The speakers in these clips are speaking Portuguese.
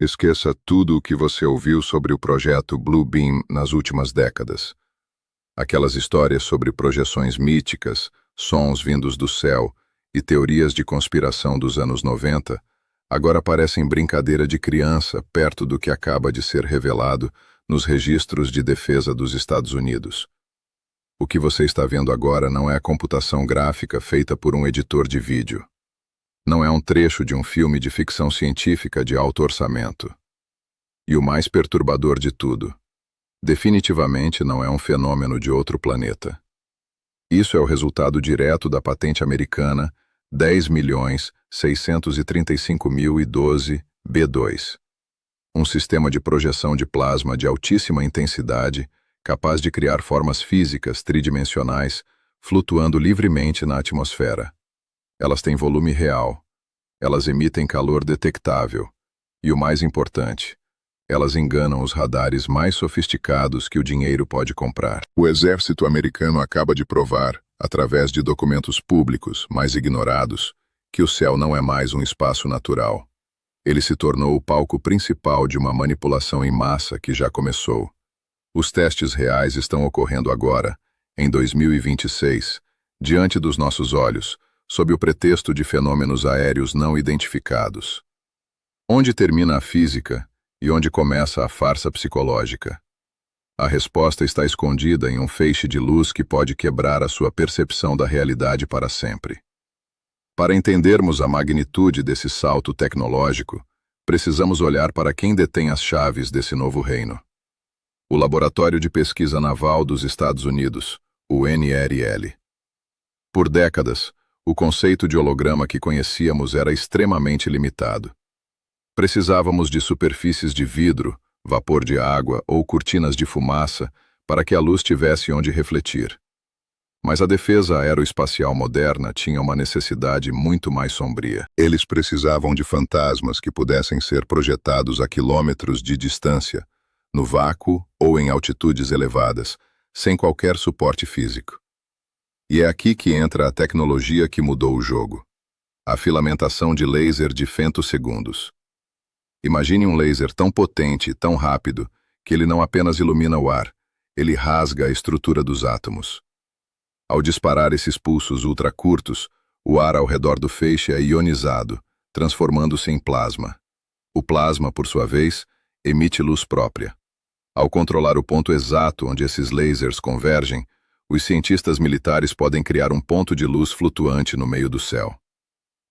Esqueça tudo o que você ouviu sobre o projeto Blue Beam nas últimas décadas. Aquelas histórias sobre projeções míticas, sons vindos do céu e teorias de conspiração dos anos 90 agora parecem brincadeira de criança perto do que acaba de ser revelado nos registros de defesa dos Estados Unidos. O que você está vendo agora não é a computação gráfica feita por um editor de vídeo. Não é um trecho de um filme de ficção científica de alto orçamento. E o mais perturbador de tudo, definitivamente não é um fenômeno de outro planeta. Isso é o resultado direto da patente americana 10.635.012 B2, um sistema de projeção de plasma de altíssima intensidade capaz de criar formas físicas tridimensionais flutuando livremente na atmosfera. Elas têm volume real, elas emitem calor detectável e, o mais importante, elas enganam os radares mais sofisticados que o dinheiro pode comprar. O exército americano acaba de provar, através de documentos públicos mais ignorados, que o céu não é mais um espaço natural. Ele se tornou o palco principal de uma manipulação em massa que já começou. Os testes reais estão ocorrendo agora, em 2026, diante dos nossos olhos, sob o pretexto de fenômenos aéreos não identificados. Onde termina a física e onde começa a farsa psicológica? A resposta está escondida em um feixe de luz que pode quebrar a sua percepção da realidade para sempre. Para entendermos a magnitude desse salto tecnológico, precisamos olhar para quem detém as chaves desse novo reino. O Laboratório de Pesquisa Naval dos Estados Unidos, o NRL. Por décadas, o conceito de holograma que conhecíamos era extremamente limitado. Precisávamos de superfícies de vidro, vapor de água ou cortinas de fumaça para que a luz tivesse onde refletir. Mas a defesa aeroespacial moderna tinha uma necessidade muito mais sombria. Eles precisavam de fantasmas que pudessem ser projetados a quilômetros de distância, no vácuo ou em altitudes elevadas, sem qualquer suporte físico. E é aqui que entra a tecnologia que mudou o jogo. A filamentação de laser de femtosegundos. Imagine um laser tão potente e tão rápido que ele não apenas ilumina o ar, ele rasga a estrutura dos átomos. Ao disparar esses pulsos ultracurtos, o ar ao redor do feixe é ionizado, transformando-se em plasma. O plasma, por sua vez, emite luz própria. Ao controlar o ponto exato onde esses lasers convergem, os cientistas militares podem criar um ponto de luz flutuante no meio do céu.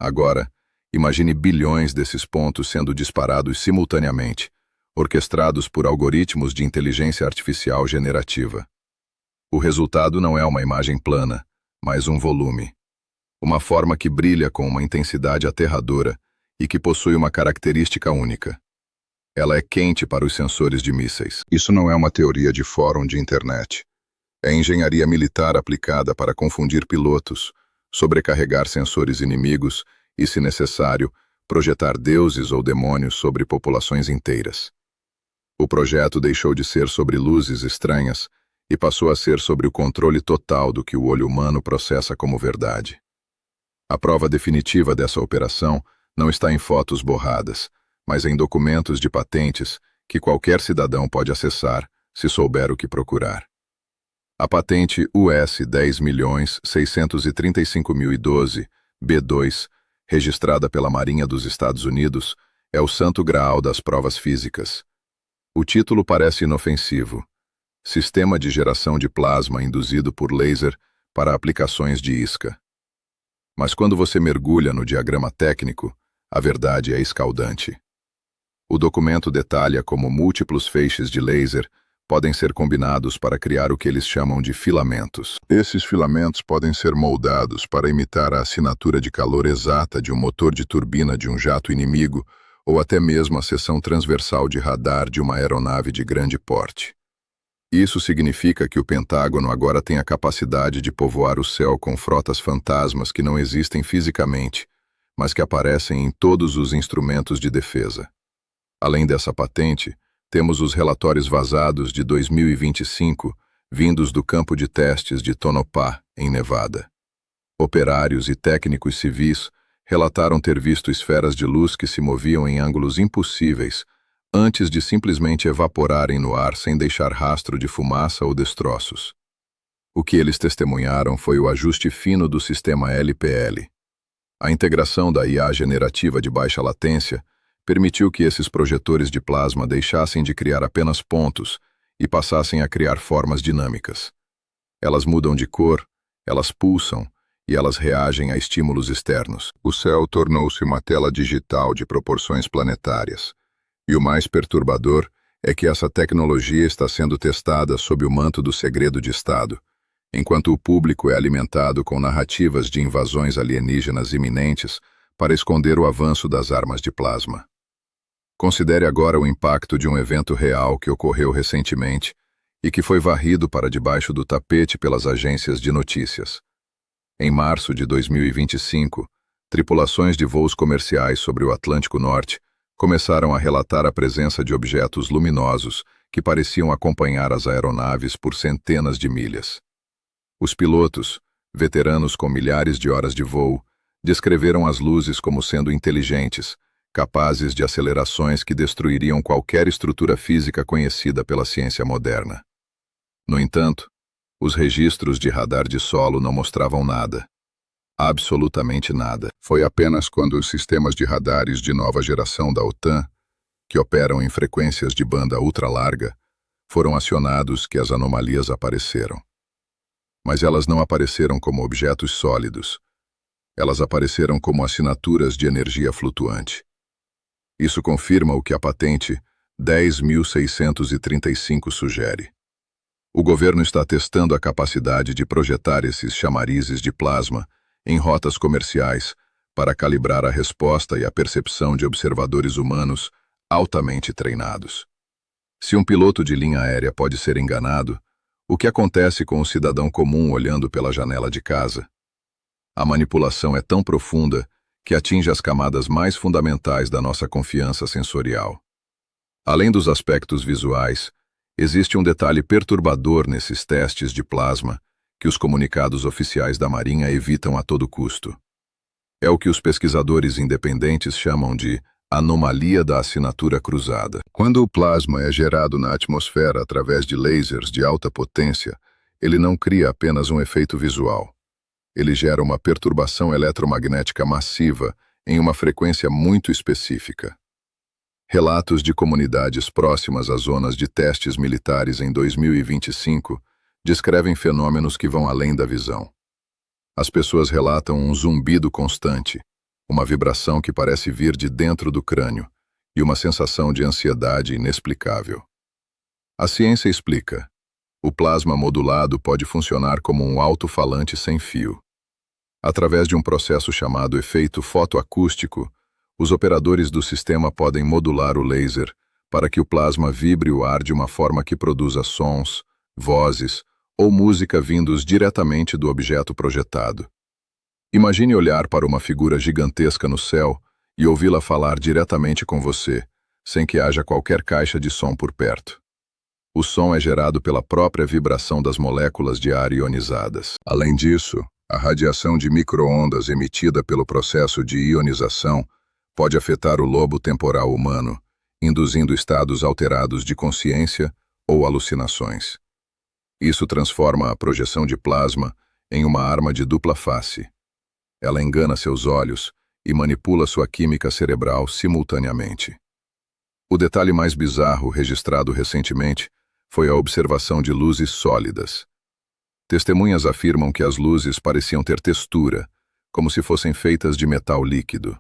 Agora, imagine bilhões desses pontos sendo disparados simultaneamente, orquestrados por algoritmos de inteligência artificial generativa. O resultado não é uma imagem plana, mas um volume. Uma forma que brilha com uma intensidade aterradora e que possui uma característica única. Ela é quente para os sensores de mísseis. Isso não é uma teoria de fórum de internet. É engenharia militar aplicada para confundir pilotos, sobrecarregar sensores inimigos e, se necessário, projetar deuses ou demônios sobre populações inteiras. O projeto deixou de ser sobre luzes estranhas e passou a ser sobre o controle total do que o olho humano processa como verdade. A prova definitiva dessa operação não está em fotos borradas, mas em documentos de patentes que qualquer cidadão pode acessar se souber o que procurar. A patente US 10.635.012 B2, registrada pela Marinha dos Estados Unidos, é o santo graal das provas físicas. O título parece inofensivo: Sistema de geração de plasma induzido por laser para aplicações de isca. Mas quando você mergulha no diagrama técnico, a verdade é escaldante. O documento detalha como múltiplos feixes de laser podem ser combinados para criar o que eles chamam de filamentos. Esses filamentos podem ser moldados para imitar a assinatura de calor exata de um motor de turbina de um jato inimigo ou até mesmo a seção transversal de radar de uma aeronave de grande porte. Isso significa que o Pentágono agora tem a capacidade de povoar o céu com frotas fantasmas que não existem fisicamente, mas que aparecem em todos os instrumentos de defesa. Além dessa patente, temos os relatórios vazados de 2025, vindos do campo de testes de Tonopah, em Nevada. Operários e técnicos civis relataram ter visto esferas de luz que se moviam em ângulos impossíveis antes de simplesmente evaporarem no ar sem deixar rastro de fumaça ou destroços. O que eles testemunharam foi o ajuste fino do sistema LPL. A integração da IA generativa de baixa latência permitiu que esses projetores de plasma deixassem de criar apenas pontos e passassem a criar formas dinâmicas. Elas mudam de cor, elas pulsam e elas reagem a estímulos externos. O céu tornou-se uma tela digital de proporções planetárias. E o mais perturbador é que essa tecnologia está sendo testada sob o manto do segredo de Estado, enquanto o público é alimentado com narrativas de invasões alienígenas iminentes para esconder o avanço das armas de plasma. Considere agora o impacto de um evento real que ocorreu recentemente e que foi varrido para debaixo do tapete pelas agências de notícias. Em março de 2025, tripulações de voos comerciais sobre o Atlântico Norte começaram a relatar a presença de objetos luminosos que pareciam acompanhar as aeronaves por centenas de milhas. Os pilotos, veteranos com milhares de horas de voo, descreveram as luzes como sendo inteligentes, capazes de acelerações que destruiriam qualquer estrutura física conhecida pela ciência moderna. No entanto, os registros de radar de solo não mostravam nada. Absolutamente nada. Foi apenas quando os sistemas de radares de nova geração da OTAN, que operam em frequências de banda ultralarga, foram acionados que as anomalias apareceram. Mas elas não apareceram como objetos sólidos. Elas apareceram como assinaturas de energia flutuante. Isso confirma o que a patente 10.635 sugere. O governo está testando a capacidade de projetar esses chamarizes de plasma em rotas comerciais para calibrar a resposta e a percepção de observadores humanos altamente treinados. Se um piloto de linha aérea pode ser enganado, o que acontece com o cidadão comum olhando pela janela de casa? A manipulação é tão profunda que atinge as camadas mais fundamentais da nossa confiança sensorial. Além dos aspectos visuais, existe um detalhe perturbador nesses testes de plasma que os comunicados oficiais da Marinha evitam a todo custo. É o que os pesquisadores independentes chamam de anomalia da assinatura cruzada. Quando o plasma é gerado na atmosfera através de lasers de alta potência, ele não cria apenas um efeito visual. Ele gera uma perturbação eletromagnética massiva em uma frequência muito específica. Relatos de comunidades próximas às zonas de testes militares em 2025 descrevem fenômenos que vão além da visão. As pessoas relatam um zumbido constante, uma vibração que parece vir de dentro do crânio e uma sensação de ansiedade inexplicável. A ciência explica. O plasma modulado pode funcionar como um alto-falante sem fio. Através de um processo chamado efeito fotoacústico, os operadores do sistema podem modular o laser para que o plasma vibre o ar de uma forma que produza sons, vozes ou música vindos diretamente do objeto projetado. Imagine olhar para uma figura gigantesca no céu e ouvi-la falar diretamente com você, sem que haja qualquer caixa de som por perto. O som é gerado pela própria vibração das moléculas de ar ionizadas. Além disso, a radiação de micro-ondas emitida pelo processo de ionização pode afetar o lobo temporal humano, induzindo estados alterados de consciência ou alucinações. Isso transforma a projeção de plasma em uma arma de dupla face. Ela engana seus olhos e manipula sua química cerebral simultaneamente. O detalhe mais bizarro registrado recentemente foi a observação de luzes sólidas. Testemunhas afirmam que as luzes pareciam ter textura, como se fossem feitas de metal líquido.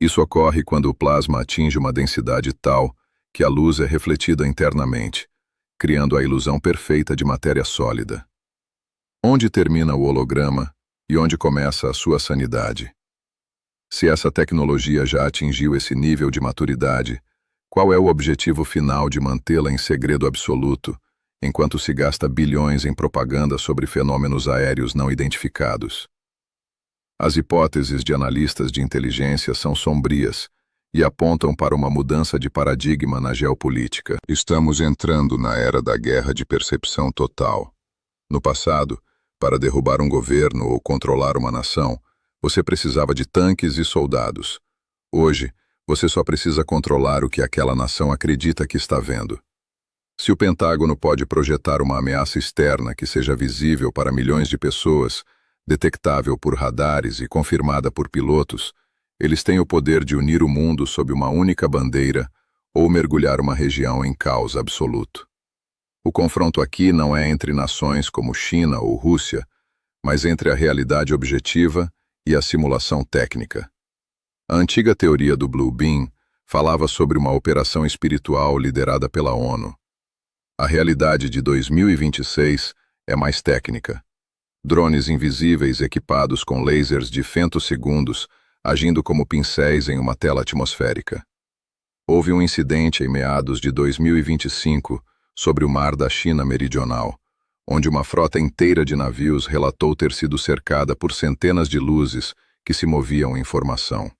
Isso ocorre quando o plasma atinge uma densidade tal que a luz é refletida internamente, criando a ilusão perfeita de matéria sólida. Onde termina o holograma e onde começa a sua sanidade? Se essa tecnologia já atingiu esse nível de maturidade, qual é o objetivo final de mantê-la em segredo absoluto, enquanto se gasta bilhões em propaganda sobre fenômenos aéreos não identificados? As hipóteses de analistas de inteligência são sombrias e apontam para uma mudança de paradigma na geopolítica. Estamos entrando na era da guerra de percepção total. No passado, para derrubar um governo ou controlar uma nação, você precisava de tanques e soldados. Hoje, Você só precisa controlar o que aquela nação acredita que está vendo. Se o Pentágono pode projetar uma ameaça externa que seja visível para milhões de pessoas, detectável por radares e confirmada por pilotos, eles têm o poder de unir o mundo sob uma única bandeira ou mergulhar uma região em caos absoluto. O confronto aqui não é entre nações como China ou Rússia, mas entre a realidade objetiva e a simulação técnica. A antiga teoria do Blue Beam falava sobre uma operação espiritual liderada pela ONU. A realidade de 2026 é mais técnica. Drones invisíveis equipados com lasers de femtosegundos agindo como pincéis em uma tela atmosférica. Houve um incidente em meados de 2025 sobre o mar da China Meridional, onde uma frota inteira de navios relatou ter sido cercada por centenas de luzes que se moviam em formação.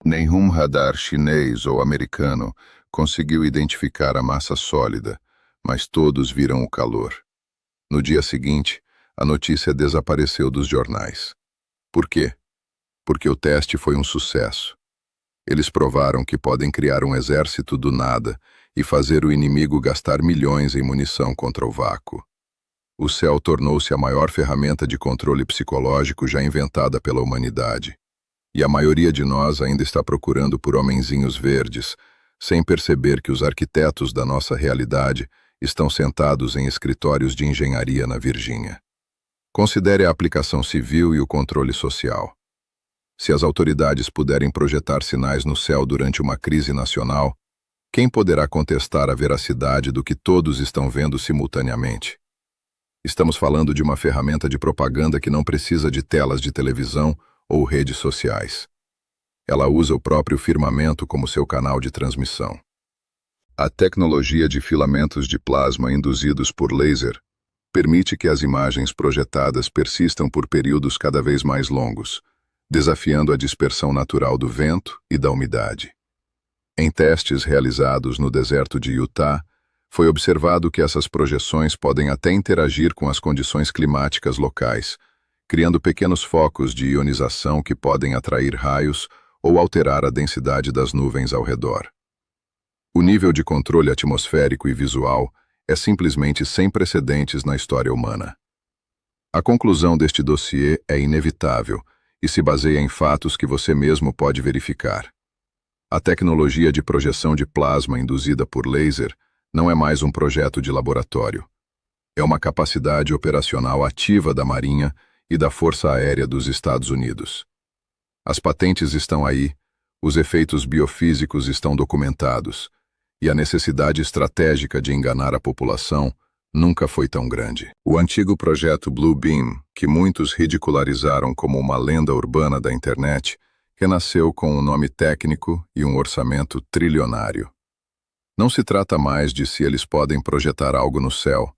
Nenhum radar chinês ou americano conseguiu identificar a massa sólida, mas todos viram o calor. No dia seguinte, a notícia desapareceu dos jornais. Por quê? Porque o teste foi um sucesso. Eles provaram que podem criar um exército do nada e fazer o inimigo gastar milhões em munição contra o vácuo. O céu tornou-se a maior ferramenta de controle psicológico já inventada pela humanidade. E a maioria de nós ainda está procurando por homenzinhos verdes, sem perceber que os arquitetos da nossa realidade estão sentados em escritórios de engenharia na Virgínia. Considere a aplicação civil e o controle social. Se as autoridades puderem projetar sinais no céu durante uma crise nacional, quem poderá contestar a veracidade do que todos estão vendo simultaneamente? Estamos falando de uma ferramenta de propaganda que não precisa de telas de televisão ou redes sociais. Ela usa o próprio firmamento como seu canal de transmissão. A tecnologia de filamentos de plasma induzidos por laser permite que as imagens projetadas persistam por períodos cada vez mais longos, desafiando a dispersão natural do vento e da umidade. Em testes realizados no deserto de Utah, foi observado que essas projeções podem até interagir com as condições climáticas locais, criando pequenos focos de ionização que podem atrair raios ou alterar a densidade das nuvens ao redor. O nível de controle atmosférico e visual é simplesmente sem precedentes na história humana. A conclusão deste dossiê é inevitável e se baseia em fatos que você mesmo pode verificar. A tecnologia de projeção de plasma induzida por laser não é mais um projeto de laboratório. É uma capacidade operacional ativa da Marinha e da Força Aérea dos Estados Unidos. As patentes estão aí, os efeitos biofísicos estão documentados, e a necessidade estratégica de enganar a população nunca foi tão grande. O antigo projeto Blue Beam, que muitos ridicularizaram como uma lenda urbana da internet, renasceu com um nome técnico e um orçamento trilionário. Não se trata mais de se eles podem projetar algo no céu,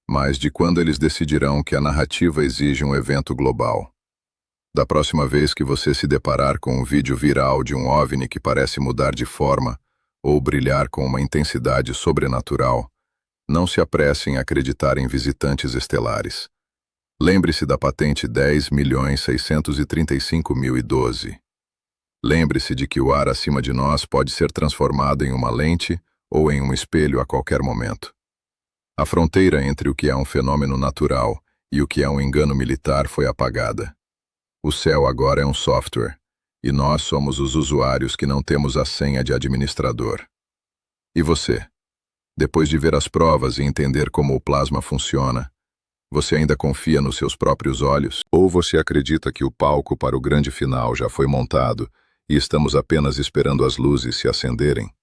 mas de quando eles decidirão que a narrativa exige um evento global. Da próxima vez que você se deparar com um vídeo viral de um OVNI que parece mudar de forma ou brilhar com uma intensidade sobrenatural, não se apresse em acreditar em visitantes estelares. Lembre-se da patente 10.635.012. Lembre-se de que o ar acima de nós pode ser transformado em uma lente ou em um espelho a qualquer momento. A fronteira entre o que é um fenômeno natural e o que é um engano militar foi apagada. O céu agora é um software, e nós somos os usuários que não temos a senha de administrador. E você? Depois de ver as provas e entender como o plasma funciona, você ainda confia nos seus próprios olhos? Ou você acredita que o palco para o grande final já foi montado e estamos apenas esperando as luzes se acenderem?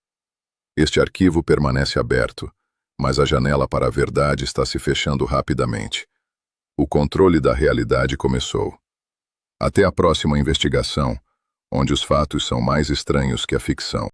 Este arquivo permanece aberto, mas a janela para a verdade está se fechando rapidamente. O controle da realidade começou. Até a próxima investigação, onde os fatos são mais estranhos que a ficção.